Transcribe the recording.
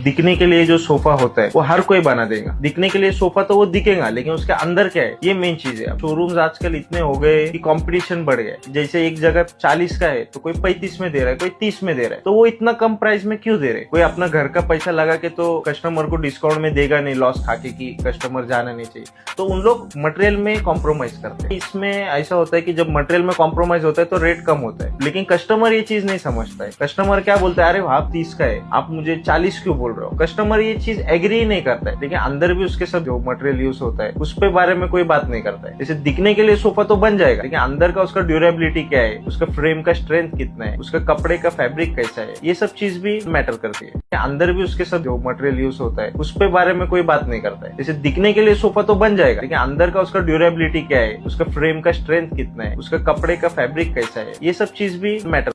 दिखने के लिए जो सोफा होता है वो हर कोई बना देगा, दिखने के लिए सोफा तो वो दिखेगा, लेकिन उसके अंदर क्या है ये मेन चीज है। शोरूम्स आजकल इतने हो गए कि कंपटीशन बढ़ गया। जैसे एक जगह 40 का है तो कोई 35 में दे रहा है, कोई 30 में दे रहा है, तो वो इतना कम प्राइस में क्यों दे रहे? कोई अपना घर का पैसा लगा के तो कस्टमर को डिस्काउंट में देगा नहीं, लॉस खाके कि कस्टमर जाना नहीं चाहिए। तो उन लोग मटेरियल में कॉम्प्रोमाइज करते हैं। इसमें ऐसा होता है कि जब मटेरियल में कॉम्प्रोमाइज होता है तो रेट कम होता है, लेकिन कस्टमर ये चीज नहीं समझता है। कस्टमर क्या बोलता है, अरे आप 30 का है, आप मुझे 40 क्यों बोल रहे हो? कस्टमर ये चीज एग्री ही नहीं करता है, लेकिन अंदर भी उसके सब जो मटेरियल यूज होता है उस पे बारे में कोई बात नहीं करता है। जैसे दिखने के लिए सोफा तो बन जाएगा, लेकिन अंदर का उसका ड्यूरेबिलिटी क्या है, उसका फ्रेम का स्ट्रेंथ कितना है, उसका कपड़े का फैब्रिक कैसा है, ये सब चीज भी मैटर करती है। अंदर भी उसके सब जो मटेरियल यूज होता है उस पे बारे में कोई बात नहीं करता है। जैसे दिखने के लिए सोफा तो बन जाएगा, लेकिन अंदर का उसका ड्यूरेबिलिटी क्या है, उसका फ्रेम का स्ट्रेंथ कितना है, उसका कपड़े का फैब्रिक कैसा है, ये सब चीज भी मैटर